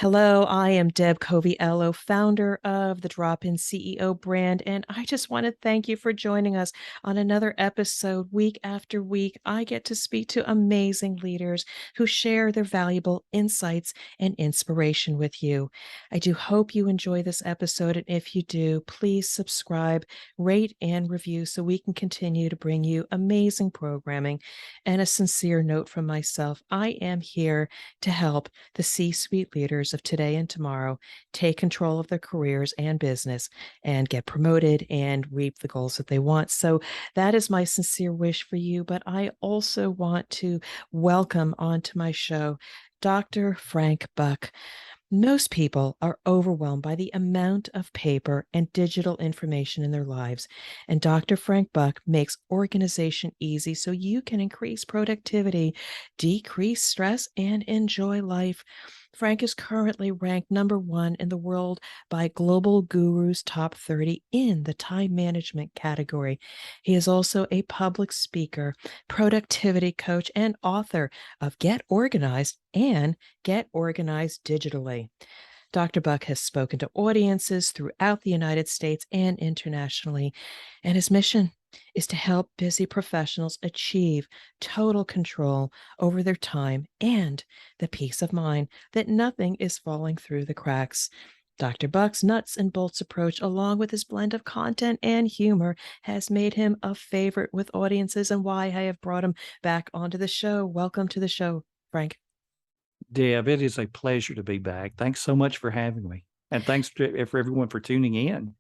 Hello, I am Deb Coviello, founder of the Drop-In CEO brand, and I just want to thank you for joining us on another episode. Week after week, I get to speak to amazing leaders who share their valuable insights and inspiration with you. I do hope you enjoy this episode, and if you do, please subscribe, rate, and review so we can continue to bring you amazing programming. And a sincere note from myself, I am here to help the C-suite leaders of today and tomorrow take control of their careers and business and get promoted and reap the goals that they want. So that is my sincere wish for you. But I also want to welcome onto my show Dr. Frank Buck. Most people are overwhelmed by the amount of paper and digital information in their lives, and Dr. Frank Buck makes organization easy so you can increase productivity, decrease stress, and enjoy life. Frank is currently ranked #1 in the world by Global Guru's Top 30 in the time management category. He is also a public speaker, productivity coach, and author of Get Organized and Get Organized Digitally. Dr. Buck has spoken to audiences throughout the United States and internationally, and his mission is to help busy professionals achieve total control over their time and the peace of mind that nothing is falling through the cracks. Dr. Buck's nuts and bolts approach, along with his blend of content and humor, has made him a favorite with audiences and why I have brought him back onto the show. Welcome to the show, Frank. Deb, it is a pleasure to be back. Thanks so much for having me. And thanks for everyone for tuning in.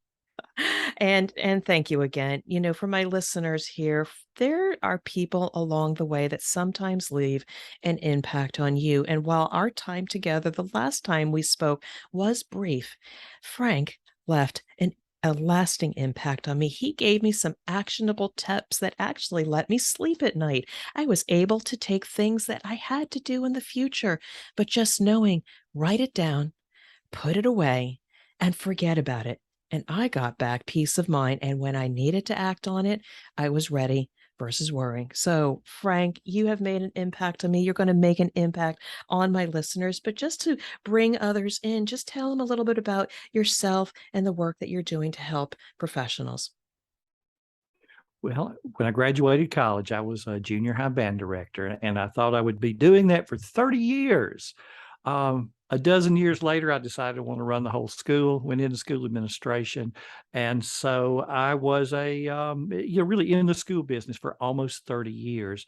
And thank you again. You know, for my listeners here, there are people along the way that sometimes leave an impact on you. And while our time together, the last time we spoke, was brief, Frank left a lasting impact on me. He gave me some actionable tips that actually let me sleep at night. I was able to take things that I had to do in the future, but just knowing, write it down, put it away, and forget about it. And I got back peace of mind. And when I needed to act on it, I was ready versus worrying. So, Frank, you have made an impact on me. You're going to make an impact on my listeners. But just to bring others in, just tell them a little bit about yourself and the work that you're doing to help professionals. Well, when I graduated college, I was a junior high band director, and I thought I would be doing that for 30 years. A dozen years later, I decided I want to run the whole school, went into school administration. And so I was really in the school business for almost 30 years.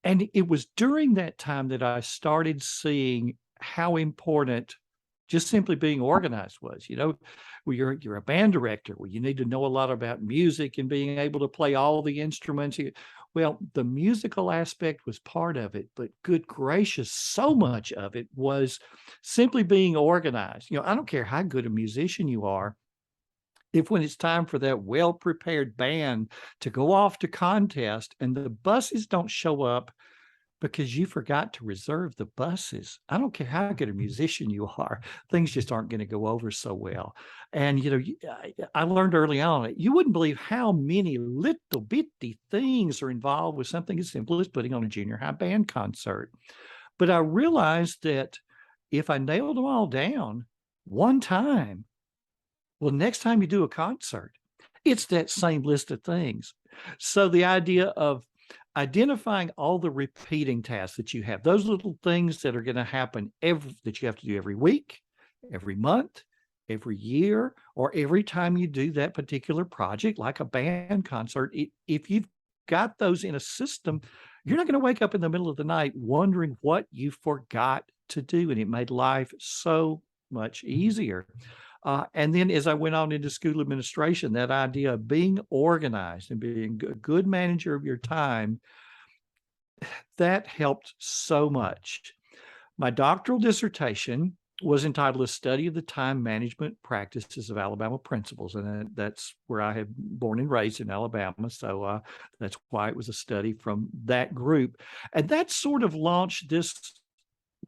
And it was during that time that I started seeing how important just simply being organized was. Well, you're a band director. Well, you need to know a lot about music and being able to play all the instruments. Well, the musical aspect was part of it, but good gracious, so much of it was simply being organized. I don't care how good a musician you are, if when it's time for that well-prepared band to go off to contest and the buses don't show up because you forgot to reserve the buses. I don't care how good a musician you are, things just aren't going to go over so well. And, I learned early on, you wouldn't believe how many little bitty things are involved with something as simple as putting on a junior high band concert. But I realized that if I nailed them all down one time, well, next time you do a concert, it's that same list of things. So the idea of identifying all the repeating tasks that you have, those little things that are going to happen that you have to do every week, every month, every year, or every time you do that particular project, like a band concert. If you've got those in a system, you're not going to wake up in the middle of the night wondering what you forgot to do. And it made life so much easier. And then as I went on into school administration, that idea of being organized and being a good manager of your time, that helped so much. My doctoral dissertation was entitled A Study of the Time Management Practices of Alabama Principals. And that's where I have born and raised in Alabama. So that's why it was a study from that group. And that sort of launched this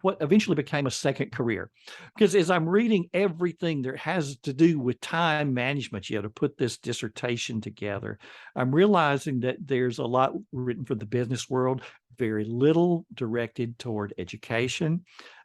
what eventually became a second career. Because as I'm reading everything that has to do with time management, you have to put this dissertation together, I'm realizing that there's a lot written for the business world, very little directed toward education.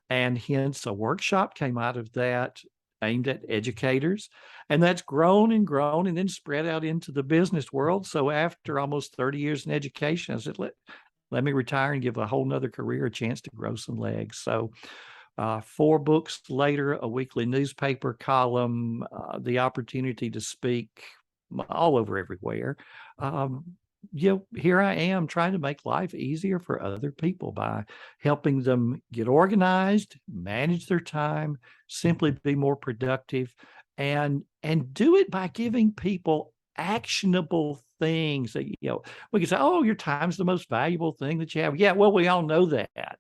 And hence a workshop came out of that aimed at educators. And that's grown and grown and then spread out into the business world. So after almost 30 years in education, I said, let me retire and give a whole nother career a chance to grow some legs. So 4 books later, a weekly newspaper column, the opportunity to speak all over everywhere. Here I am trying to make life easier for other people by helping them get organized, manage their time, simply be more productive, and do it by giving people actionable things that we can say, oh, your time's the most valuable thing that you have. Yeah, well, we all know that.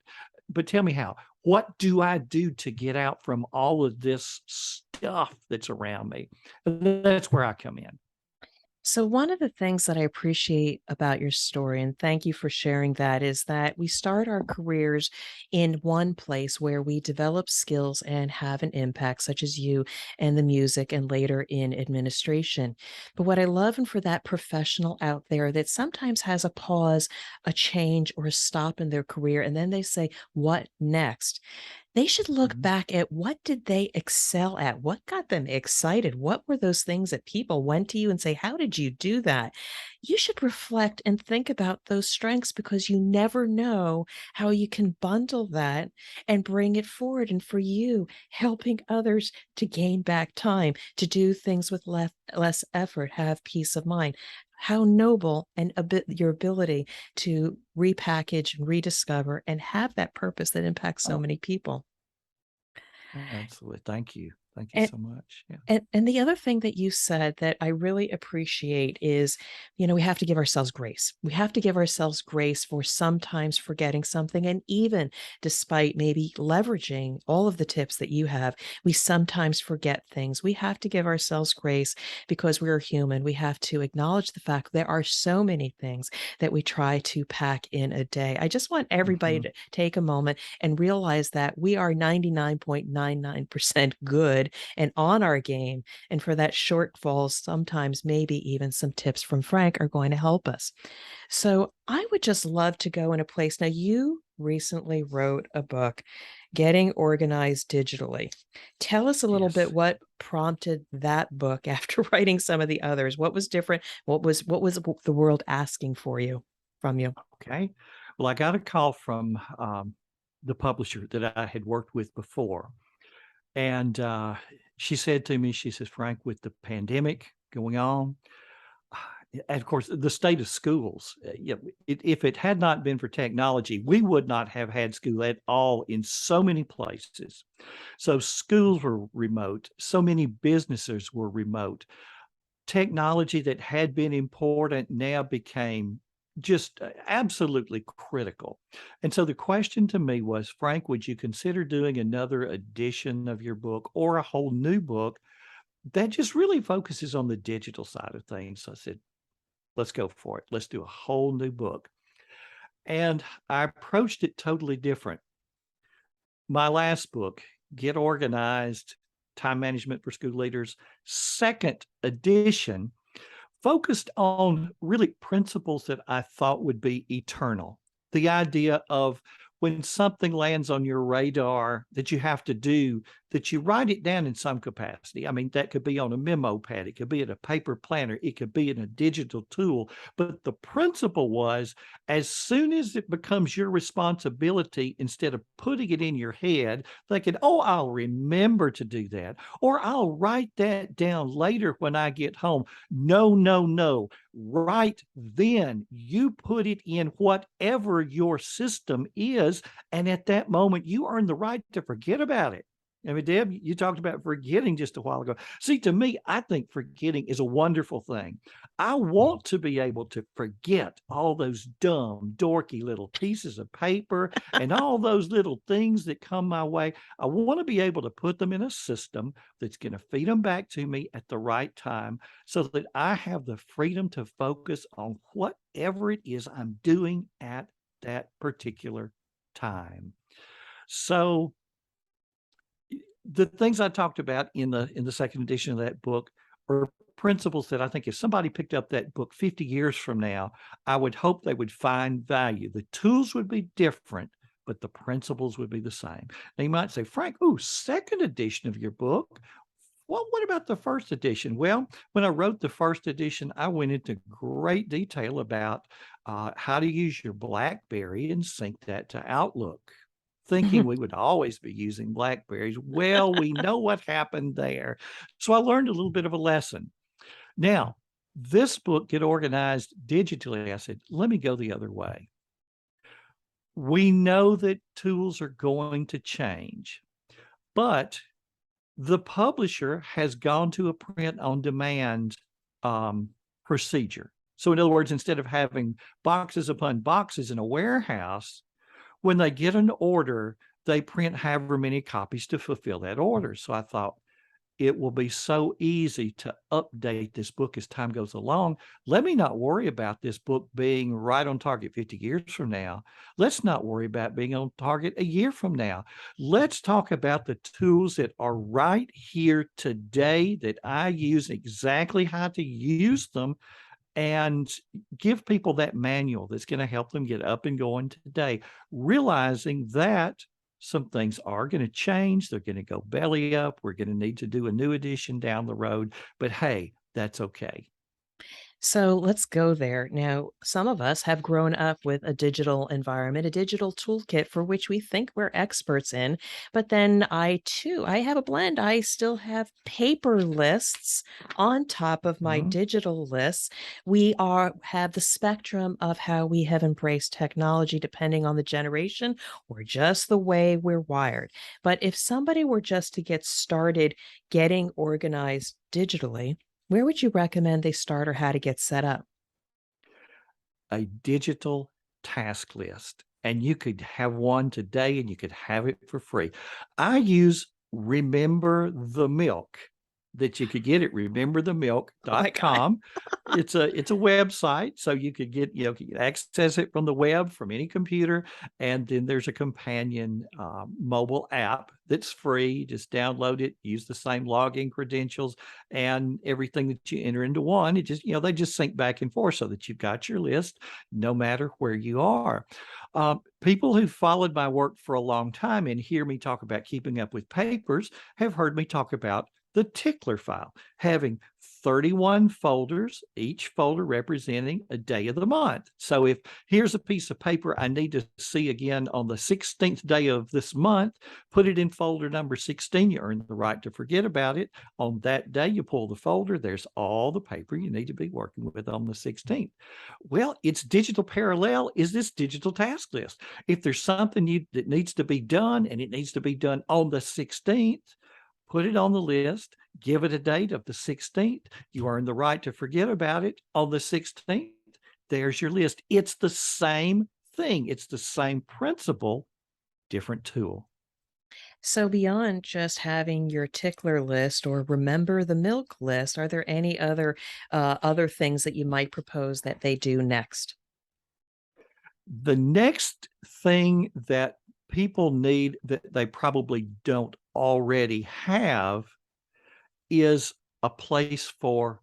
But tell me how. What do I do to get out from all of this stuff that's around me? And that's where I come in. So, one of the things that I appreciate about your story, and thank you for sharing that, is that we start our careers in one place where we develop skills and have an impact, such as you and the music, and later in administration. But what I love, and for that professional out there that sometimes has a pause, a change, or a stop in their career, and then they say, what next? They should look Mhm. back at what did they excel at? What got them excited? What were those things that people went to you and say, "How did you do that?" You should reflect and think about those strengths, because you never know how you can bundle that and bring it forward. And for you, helping others to gain back time, to do things with less effort, have peace of mind. How noble, and a bit your ability to repackage and rediscover and have that purpose that impacts so Oh, many people. absolutely. Thank you. Thank you And so much. Yeah. and the other thing that you said that I really appreciate is, we have to give ourselves grace. We have to give ourselves grace for sometimes forgetting something. And even despite maybe leveraging all of the tips that you have, we sometimes forget things. We have to give ourselves grace because we're human. We have to acknowledge the fact there are so many things that we try to pack in a day. I just want everybody Mhm. to take a moment and realize that we are 99.99% good and on our game. And for that shortfall, sometimes maybe even some tips from Frank are going to help us. So I would just love to go in a place. Now, you recently wrote a book, Getting Organized Digitally. Tell us a little bit Yes. what prompted that book after writing some of the others. What was different? What was the world asking for you from you? Okay. Well, I got a call from the publisher that I had worked with before. And she said to me, she says, Frank, with the pandemic going on, and of course, the state of schools, if it had not been for technology, we would not have had school at all in so many places. So schools were remote. So many businesses were remote. Technology that had been important now became just absolutely critical. And so the question to me was, Frank, would you consider doing another edition of your book or a whole new book that just really focuses on the digital side of things? So I said, let's go for it. Let's do a whole new book. And I approached it totally different. My last book, Get Organized, Time Management for School Leaders, second edition, focused on really principles that I thought would be eternal. The idea of when something lands on your radar that you have to do, that you write it down in some capacity. I mean, that could be on a memo pad, it could be in a paper planner, it could be in a digital tool. But the principle was, as soon as it becomes your responsibility, instead of putting it in your head, thinking, oh, I'll remember to do that, or I'll write that down later when I get home. No, no, no. Right then, you put it in whatever your system is. And at that moment, you earn the right to forget about it. I mean, Deb, you talked about forgetting just a while ago. See, to me, I think forgetting is a wonderful thing. I want to be able to forget all those dumb, dorky little pieces of paper and all those little things that come my way. I want to be able to put them in a system that's going to feed them back to me at the right time so that I have the freedom to focus on whatever it is I'm doing at that particular time. So the things I talked about in the second edition of that book are principles that I think if somebody picked up that book 50 years from now, I would hope they would find value. The tools would be different, but the principles would be the same. Now you might say, Frank, ooh, second edition of your book. Well, what about the first edition? Well, when I wrote the first edition, I went into great detail about how to use your BlackBerry and sync that to Outlook, thinking we would always be using Blackberries. Well, we know what happened there. So I learned a little bit of a lesson. Now, this book, Get Organized Digitally, I said, let me go the other way. We know that tools are going to change, but the publisher has gone to a print on demand procedure. So, in other words, instead of having boxes upon boxes in a warehouse, when they get an order, they print however many copies to fulfill that order. So I thought, it will be so easy to update this book as time goes along. Let me not worry about this book being right on target 50 years from now. Let's not worry about being on target a year from now. Let's talk about the tools that are right here today that I use, exactly how to use them, and give people that manual that's going to help them get up and going today, realizing that some things are going to change. They're going to go belly up. We're going to need to do a new edition down the road. But hey, that's okay. So let's go there. Now, some of us have grown up with a digital environment, a digital toolkit for which we think we're experts in. But then I too, I have a blend. I still have paper lists on top of my Mhm. digital lists. We are have the spectrum of how we have embraced technology depending on the generation or just the way we're wired. But if somebody were just to get started getting organized digitally, where would you recommend they start or how to get set up? A digital task list, and you could have one today and you could have it for free. I use Remember the Milk that you could get at Oh my god. rememberthemilk.com. It's a website, so you could get, you can access it from the web from any computer, and then there's a companion mobile app that's free. Just download it, use the same login credentials, and everything that you enter into one, it just, they just sync back and forth so that you've got your list no matter where you are. People who followed my work for a long time and hear me talk about keeping up with papers have heard me talk about the tickler file, having 31 folders, each folder representing a day of the month. So if here's a piece of paper I need to see again on the 16th day of this month, put it in folder number 16. You earn the right to forget about it. On that day, you pull the folder, there's all the paper you need to be working with on the 16th. Well, its digital parallel is this digital task list. If there's something that needs to be done and it needs to be done on the 16th, put it on the list, give it a date of the 16th. You earn the right to forget about it on the 16th. There's your list. It's the same thing. It's the same principle, different tool. So beyond just having your tickler list or remember the milk list, are there any other things that you might propose that they do next? The next thing that people need that they probably don't already have is a place for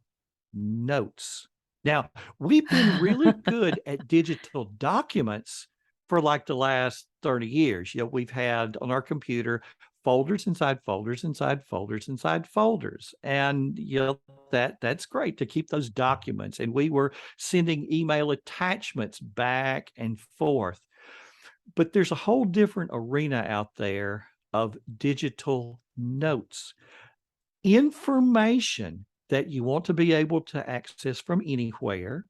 notes. Now, we've been really good at digital documents for like the last 30 years. We've had on our computer folders inside folders inside folders inside folders. And that's great to keep those documents. And we were sending email attachments back and forth. But there's a whole different arena out there of digital notes, information that you want to be able to access from anywhere,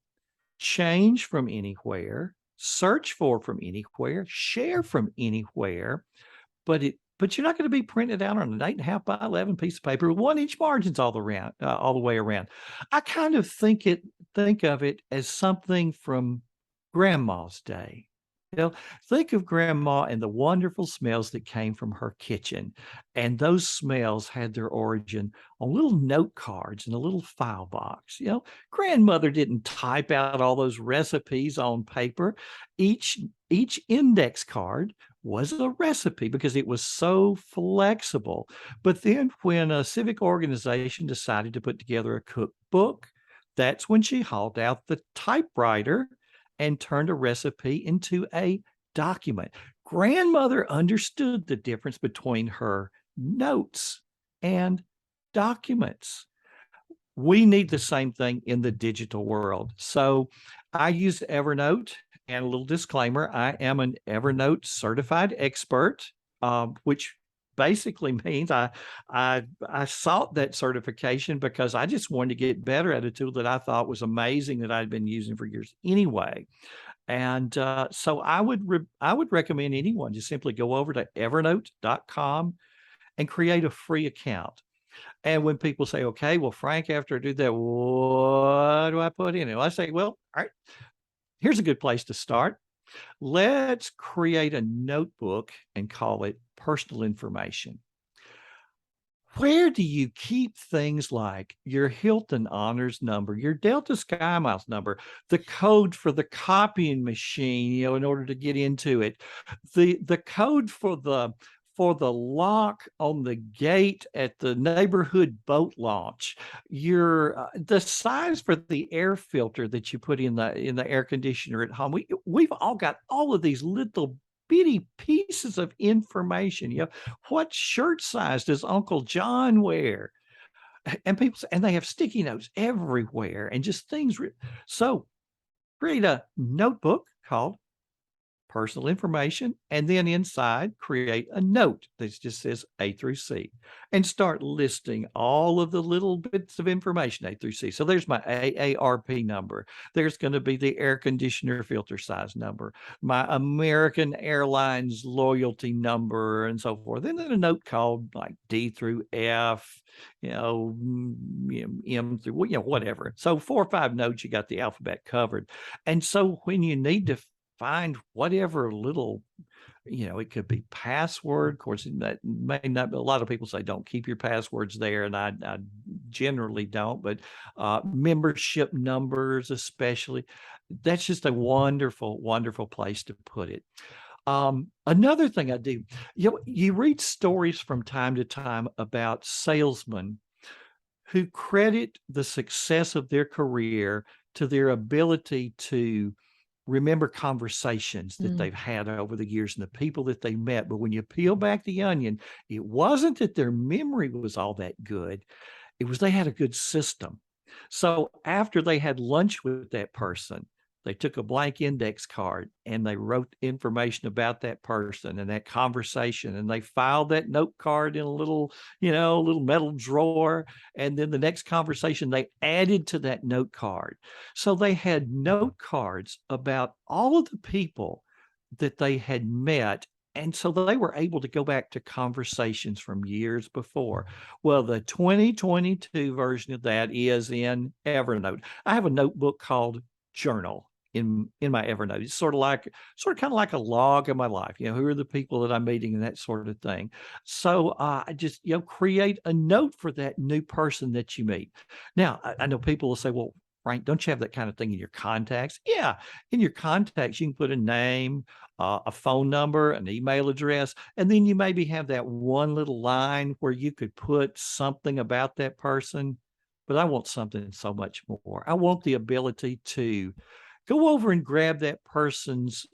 change from anywhere, search for from anywhere, share from anywhere, but you're not going to be printed out on an 8.5 by 11 piece of paper with 1 inch margins all the way around. I kind of think of it as something from grandma's day. Think of grandma and the wonderful smells that came from her kitchen. And those smells had their origin on little note cards in a little file box. Grandmother didn't type out all those recipes on paper. Each index card was a recipe because it was so flexible. But then when a civic organization decided to put together a cookbook, that's when she hauled out the typewriter and turned a recipe into a document. grandmother understood the difference between her notes and documents. We need the same thing in the digital world. So I use Evernote, and a little disclaimer, I am an Evernote certified expert, which basically means I sought that certification because I just wanted to get better at a tool that I thought was amazing that I'd been using for years anyway. And so I would recommend anyone just simply go over to evernote.com and create a free account. And when people say, okay, well, Frank, after I do that, what do I put in it? Well, I say, well, all right, here's a good place to start. Let's create a notebook and call it personal information. Where do you keep things like your Hilton Honors number, your Delta SkyMiles number, the code for the copying machine, in order to get into it, the code for the lock on the gate at the neighborhood boat launch, your the size for the air filter that you put in the air conditioner at home. We've all got all of these little bitty pieces of information. What shirt size does Uncle John wear? And people say, and they have sticky notes everywhere and just things. So create a notebook called personal information, and then inside create a note that just says A through C and start listing all of the little bits of information A through C. So there's my AARP number. There's going to be the air conditioner filter size number, my American Airlines loyalty number, and so forth. And then a note called like D through F, M through, whatever. So 4 or 5 notes, you got the alphabet covered. And so when you need to find whatever little, it could be password. Of course, that may not, a lot of people say don't keep your passwords there, and I generally don't, but membership numbers especially, that's just a wonderful, wonderful place to put it. Another thing I do, you read stories from time to time about salesmen who credit the success of their career to their ability to remember conversations that Mm. they've had over the years and the people that they met. But when you peel back the onion, it wasn't that their memory was all that good. It was they had a good system. So after they had lunch with that person, they took a blank index card and they wrote information about that person and that conversation, and they filed that note card in a little metal drawer. And then the next conversation they added to that note card. So they had note cards about all of the people that they had met. And so they were able to go back to conversations from years before. Well, the 2022 version of that is in Evernote. I have a notebook called Journal in my Evernote. It's sort of kind of like a log of my life. Who are the people that I'm meeting and that sort of thing. So I just create a note for that new person that you meet. Now I know people will say, well, Frank, don't you have that kind of thing in your contacts? Yeah, in your contacts you can put a name, a phone number, an email address, and then you maybe have that one little line where you could put something about that person. But I want something so much more. I want the ability to go over and grab that person's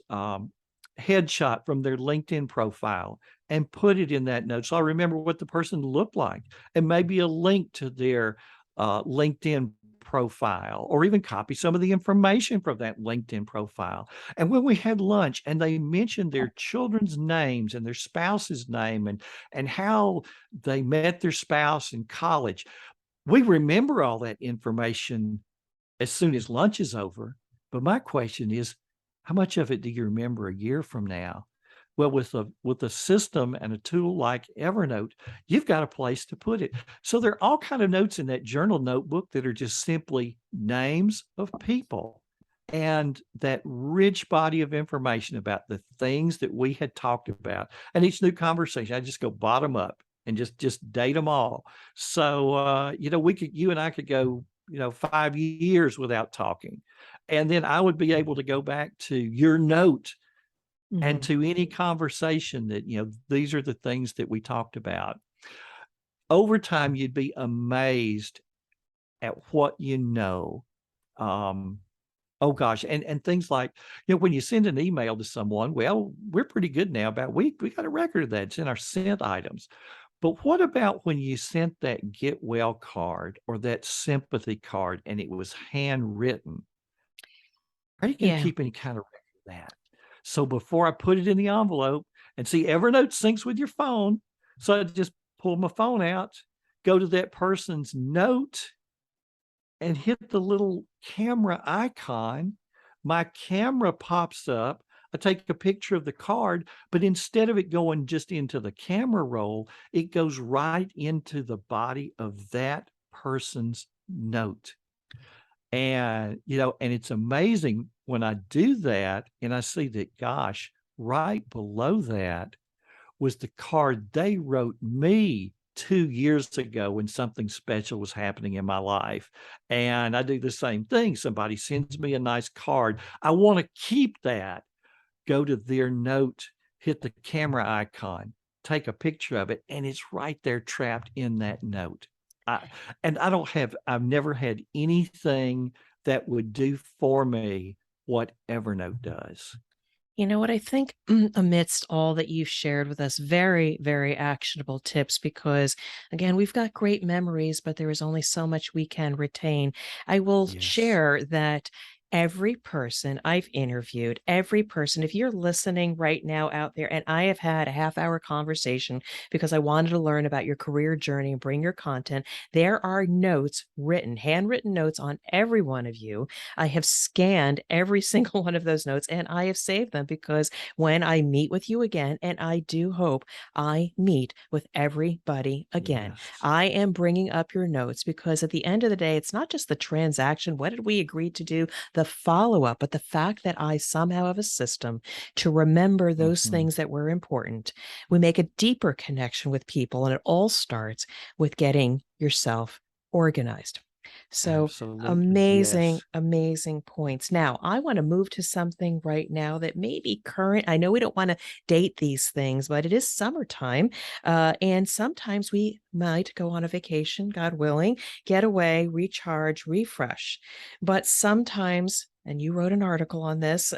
headshot from their LinkedIn profile and put it in that note. So I remember what the person looked like, and maybe a link to their LinkedIn profile, or even copy some of the information from that LinkedIn profile. And when we had lunch and they mentioned their children's names and their spouse's name and how they met their spouse in college, we remember all that information as soon as lunch is over. But my question is, how much of it do you remember a year from now? Well, with a system and a tool like Evernote, you've got a place to put it. So there are all kind of notes in that journal notebook that are just simply names of people and that rich body of information about the things that we had talked about. And each new conversation, I just go bottom up and just date them all. So you and I could go 5 years without talking. And then I would be able to go back to your note and Mhm. to any conversation that, these are the things that we talked about. Over time, you'd be amazed at what you know. Um, Oh gosh, and things like, when you send an email to someone, well, we're pretty good now about we got a record of that. It's in our sent items. But what about when you sent that get well card or that sympathy card and it was handwritten? Are you going to Yeah. keep any kind of record of that? So before I put it in the envelope, and see, Evernote syncs with your phone. So I just pull my phone out, go to that person's note, and hit the little camera icon. My camera pops up. I take a picture of the card, but instead of it going just into the camera roll, it goes right into the body of that person's note. And it's amazing when I do that and I see that, gosh, right below that was the card they wrote me 2 years ago when something special was happening in my life. And I do the same thing. Somebody sends me a nice card. I want to keep that. Go to their note, hit the camera icon, take a picture of it, and it's right there trapped in that note. I, and I've never had anything that would do for me what Evernote does. You know what? I think amidst all that you've shared with us, very, very actionable tips because, again, we've got great memories, but there is only so much we can retain. I will Yes. share that every person I've interviewed, every person, if you're listening right now out there, and I have had a half-hour conversation because I wanted to learn about your career journey and bring your content, there are notes written, handwritten notes on every one of you. I have scanned every single one of those notes and I have saved them because when I meet with you again, and I do hope I meet with everybody again, Yes. I am bringing up your notes because at the end of the day, it's not just the transaction. What did we agree to do? The follow up, but the fact that I somehow have a system to remember those Mhm. things that were important. We make a deeper connection with people, and it all starts with getting yourself organized. So, Absolutely. amazing, Yes. amazing points. Now, I want to move to something right now that may be current. I know we don't want to date these things, but it is summertime. And sometimes we might go on a vacation, God willing, get away, recharge, refresh. But sometimes, and you wrote an article on this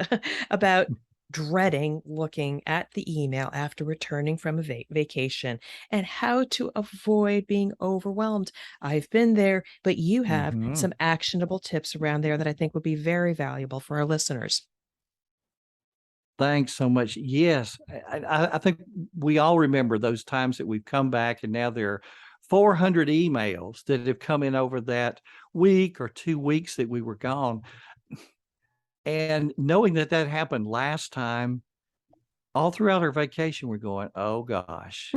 about dreading looking at the email after returning from a vacation and how to avoid being overwhelmed. I've been there, but you have Mhm. some actionable tips around there that I think would be very valuable for our listeners. Thanks so much. Yes, I think we all remember those times that we've come back and now there are 400 emails that have come in over that week or 2 weeks that we were gone. And knowing that that happened last time, all throughout our vacation, we're going, "Oh gosh."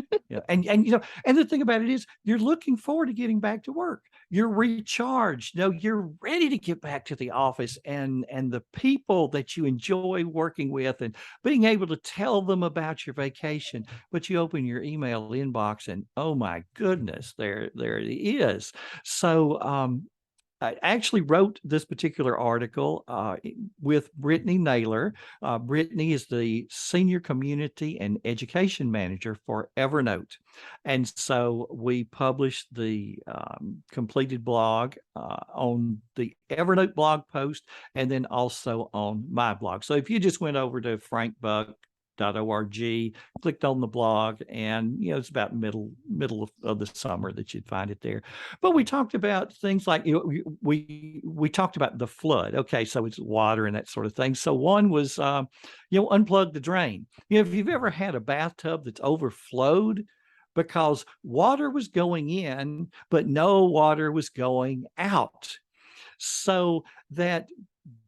And the thing about it is you're looking forward to getting back to work. You're recharged. No, you're ready to get back to the office and the people that you enjoy working with and being able to tell them about your vacation. But you open your email inbox and oh my goodness, there it is. So I actually wrote this particular article with Brittany Naylor. Brittany is the Senior Community and Education Manager for Evernote. And so we published the completed blog on the Evernote blog post and then also on my blog. So if you just went over to frankbuck.org, clicked on the blog, and it's about middle of the summer that you'd find it there. But we talked about things like we talked about the flood. Okay, so it's water and that sort of thing. So one was unplug the drain. If you've ever had a bathtub that's overflowed because water was going in, but no water was going out. So that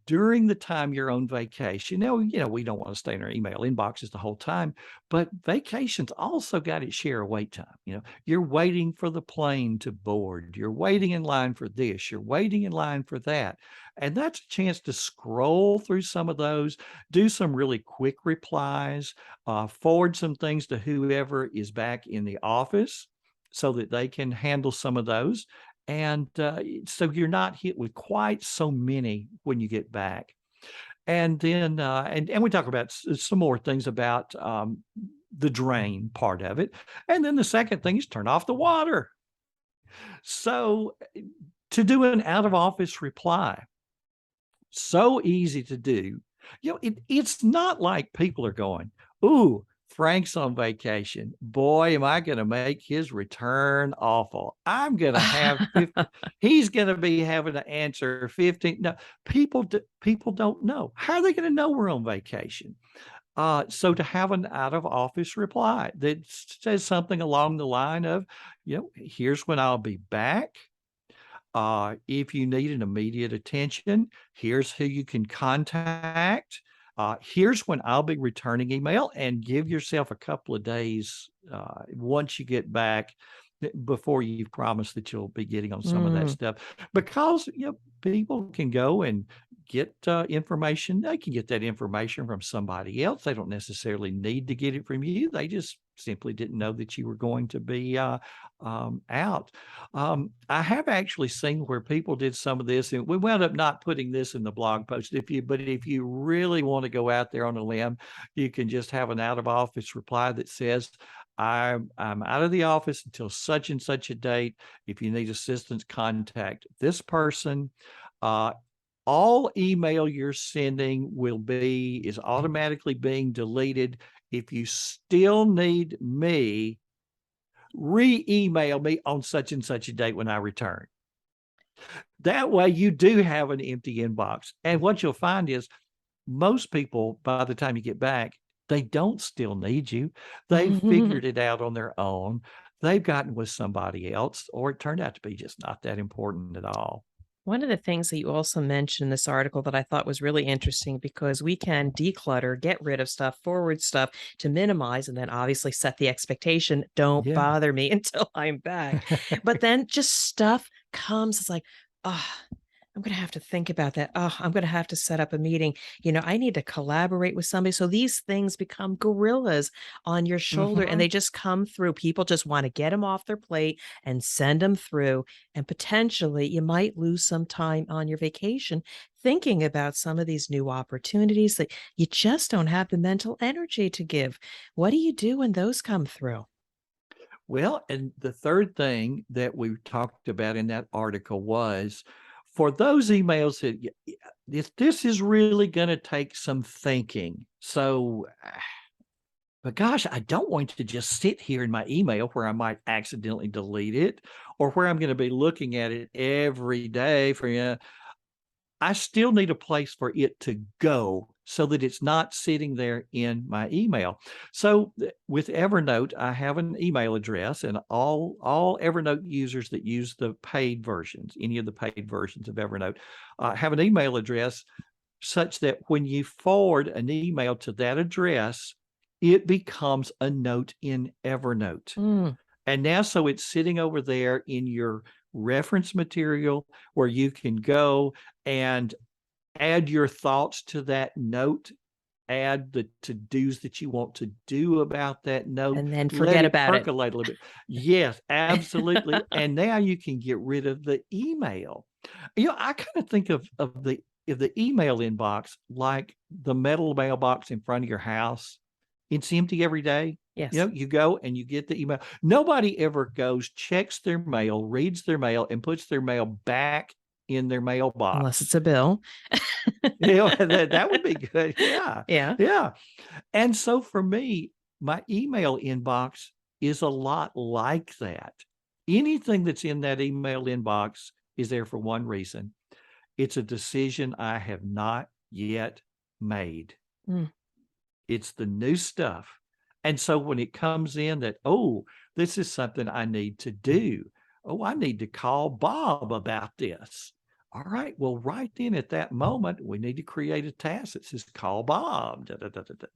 during the time you're on vacation. Now, we don't want to stay in our email inboxes the whole time, but vacations also got its share of wait time. You're waiting for the plane to board. You're waiting in line for this. You're waiting in line for that. And that's a chance to scroll through some of those, do some really quick replies, forward some things to whoever is back in the office so that they can handle some of those. And so you're not hit with quite so many when you get back. And then, and we talk about some more things about the drain part of it. And then the second thing is turn off the water. So to do an out of office reply, So easy to do. It's not like people are going, ooh, Frank's on vacation. Boy, am I going to make his return awful. I'm going to have 50, he's going to be having to answer 15. No, people don't know. How are they going to know we're on vacation? So to have an out of office reply that says something along the line of, here's when I'll be back. If you need an immediate attention, here's who you can contact. Here's when I'll be returning email, and give yourself a couple of days once you get back before you promise that you'll be getting on some of that Mm. stuff, because people can go and get information. They can get that information from somebody else. They don't necessarily need to get it from you. They just simply didn't know that you were going to be out. I have actually seen where people did some of this, and we wound up not putting this in the blog post. But if you really want to go out there on a limb, you can just have an out of office reply that says, I'm out of the office until such and such a date. If you need assistance, contact this person. All email you're sending is automatically being deleted. If you still need me, re-email me on such and such a date when I return. That way you do have an empty inbox. And what you'll find is most people, by the time you get back, they don't still need you. They've figured it out on their own. They've gotten with somebody else, or it turned out to be just not that important at all. One of the things that you also mentioned in this article that I thought was really interesting, because we can declutter, get rid of stuff, forward stuff to minimize, and then obviously set the expectation, don't Yeah. bother me until I'm back. But then just stuff comes, it's like, oh, I'm going to have to think about that. Oh, I'm going to have to set up a meeting. I need to collaborate with somebody. So these things become gorillas on your shoulder, and Mhm. they just come through. People just want to get them off their plate and send them through. And potentially you might lose some time on your vacation thinking about some of these new opportunities that you just don't have the mental energy to give. What do you do when those come through? Well, and the third thing that we talked about in that article was, for those emails that this is really going to take some thinking. So, but gosh, I don't want to just sit here in my email where I might accidentally delete it, or where I'm going to be looking at it every day for I still need a place for it to go so that it's not sitting there in my email. So with Evernote, I have an email address, and all Evernote users that use the paid versions, any of the paid versions of Evernote, have an email address such that when you forward an email to that address, it becomes a note in Evernote. Mm. And now, so it's sitting over there in your reference material, where you can go and add your thoughts to that note, add the to-dos that you want to do about that note, And then let forget it about it. percolate a little bit. Yes, absolutely. And now you can get rid of the email. I kind of think of the email inbox like the metal mailbox in front of your house. It's empty every day. Yes. You go and you get the email. Nobody ever goes, checks their mail, reads their mail, and puts their mail back in their Unless mailbox. it's a bill. That would be good. Yeah. Yeah. Yeah. And so for me, my email inbox is a lot like that. Anything that's in that email inbox is there for one reason. It's a decision I have not yet made. Mm. It's the new stuff. And so when it comes in that, oh, this is something I need to do. Oh, I need to call Bob about this. All right. Well, right then at that moment, we need to create a task that says call Bob. Da, da, da, da, da.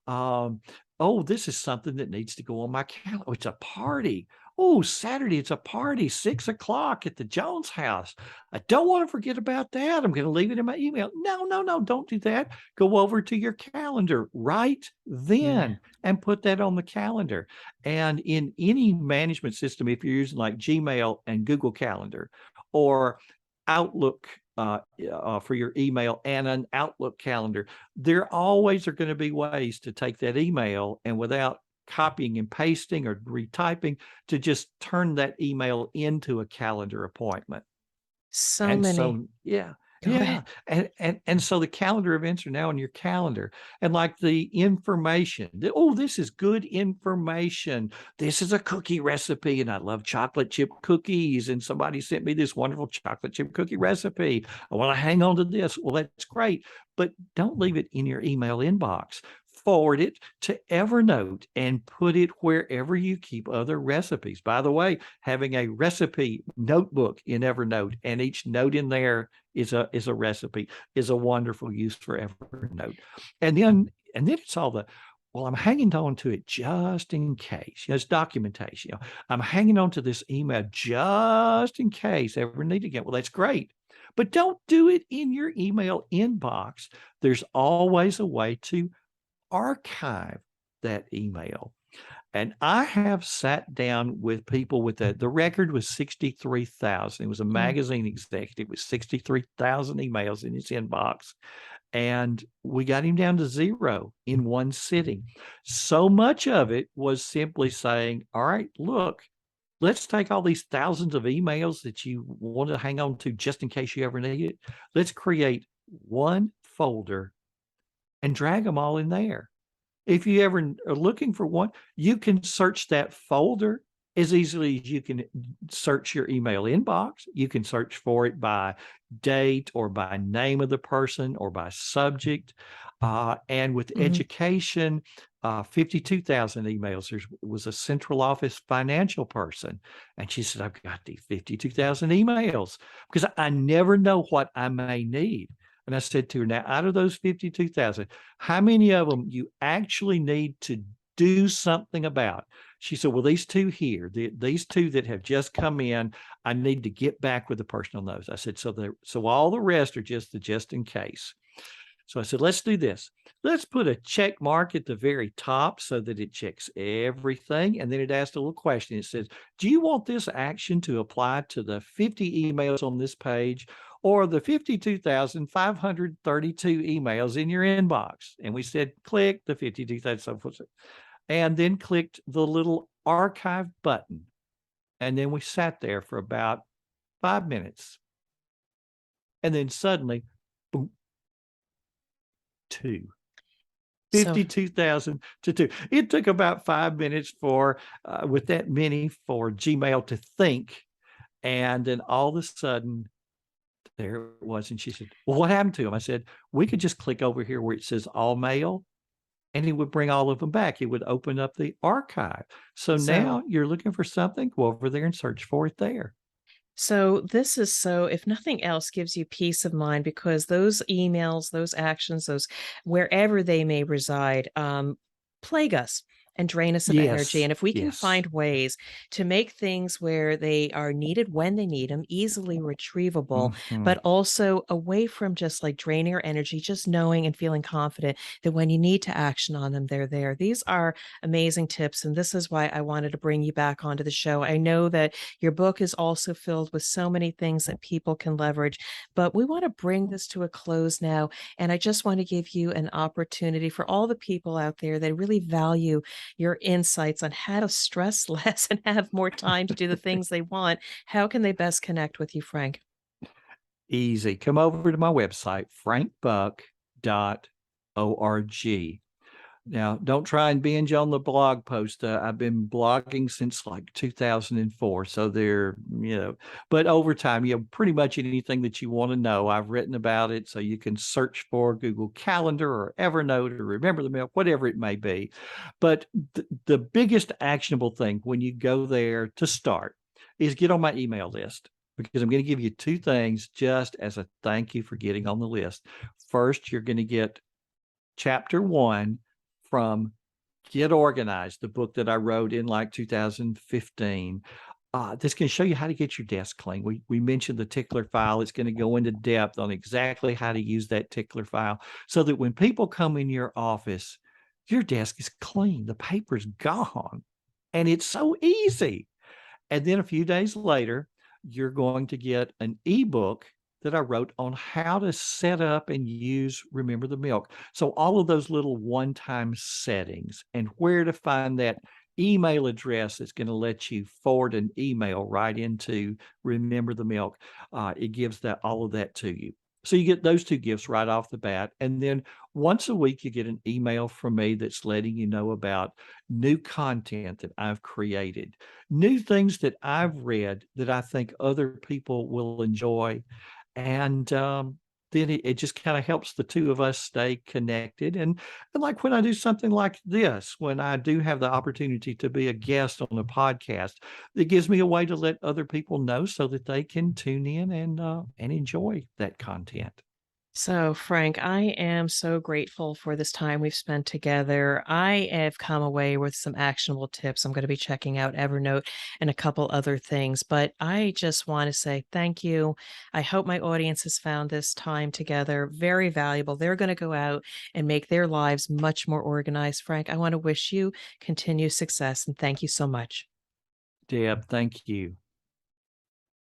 Um, oh, this is something that needs to go on my calendar. Oh, it's a party. Oh, Saturday, it's a party, 6 o'clock at the Jones house. I don't want to forget about that. I'm going to leave it in my email. No, no, no, don't do that. Go over to your calendar right Yeah. then and put that on the calendar. And in any management system, if you're using like Gmail and Google Calendar, or Outlook for your email, and an Outlook calendar, there always are going to be ways to take that email, and without copying and pasting or retyping, to just turn that email into a calendar appointment. So And many. so, yeah. Go Yeah. ahead. And so the calendar events are now on your calendar. And like the information, oh, this is good information. This is a cookie recipe. And I love chocolate chip cookies. And somebody sent me this wonderful chocolate chip cookie recipe. I want to hang on to this. Well, that's great. But don't leave it in your email inbox. Forward it to Evernote and put it wherever you keep other recipes. By the way, having a recipe notebook in Evernote and each note in there is a recipe is a wonderful use for Evernote. And then it's all the well, I'm hanging on to it just in case. It's documentation. I'm hanging on to this email just in case I ever need to get. Well, that's great. But don't do it in your email inbox. There's always a way to archive that email. And I have sat down with people with the record was 63,000. It was a Mm, magazine executive with 63,000 emails in his inbox. And we got him down to zero in one sitting. So much of it was simply saying, all right, look, let's take all these thousands of emails that you want to hang on to just in case you ever need it. Let's create one folder and drag them all in there. If you ever are looking for one, you can search that folder as easily as you can search your email inbox. You can search for it by date or by name of the person or by subject. And with mhm. education, 52,000 emails. There was a central office financial person. And she said, I've got these 52,000 emails because I never know what I may need. And I said to her, now out of those 52,000, how many of them you actually need to do something about? She said, well, these two here, these two that have just come in, I need to get back with the person on those. I said, so all the rest are just the just in case. So I said, let's do this. Let's put a check mark at the very top so that it checks everything. And then it asked a little question. It says, do you want this action to apply to the 50 emails on this page or the 52,532 emails in your inbox? And we said, click the 52,000. And then clicked the little archive button. And then we sat there for about 5 minutes. And then suddenly, boom, two. So 52,000 to two. It took about 5 minutes for, with that many, for Gmail to think. And then all of a sudden, there it was. And she said, well, what happened to him? I said, we could just click over here where it says all mail and it would bring all of them back. It would open up the archive. So so now you're looking for something, go over there and search for it there. So this is so if nothing else gives you peace of mind because those emails, those actions, those wherever they may reside, plague us and drain us of energy. Yes. And if we can Yes. find ways to make things where they are needed when they need them, easily retrievable, Mhm. but also away from just like draining our energy, just knowing and feeling confident that when you need to action on them, they're there. These are amazing tips. And this is why I wanted to bring you back onto the show. I know that your book is also filled with so many things that people can leverage, but we want to bring this to a close now. And I just want to give you an opportunity for all the people out there that really value your insights on how to stress less and have more time to do the things they want. How can they best connect with you, Frank? Easy. Come over to my website, frankbuck.org. Now, don't try and binge on the blog post. I've been blogging since like 2004. So but over time, pretty much anything that you want to know, I've written about it. So you can search for Google Calendar or Evernote or Remember the Milk, whatever it may be. But the biggest actionable thing when you go there to start is get on my email list because I'm going to give you two things just as a thank you for getting on the list. First, you're going to get chapter 1 from Get Organized, the book that I wrote in like 2015. This can show you how to get your desk clean. We mentioned the tickler file. It's going to go into depth on exactly how to use that tickler file so that when people come in your office, your desk is clean. The paper's gone. And it's so easy. And then a few days later, you're going to get an ebook that I wrote on how to set up and use Remember the Milk. So all of those little one-time settings and where to find that email address that's going to let you forward an email right into Remember the Milk. It gives that all of that to you. So you get those 2 gifts right off the bat, and then once a week, you get an email from me that's letting you know about new content that I've created, new things that I've read that I think other people will enjoy, and, then it just kinda helps the 2 of us stay connected, and like when I do something like this, when I do have the opportunity to be a guest on a podcast, it gives me a way to let other people know so that they can tune in and enjoy that content. So, Frank, I am so grateful for this time we've spent together. I have come away with some actionable tips. I'm going to be checking out Evernote and a couple other things, but I just want to say thank you. I hope my audience has found this time together very valuable. They're going to go out and make their lives much more organized. Frank, I want to wish you continued success and thank you so much. Deb, thank you.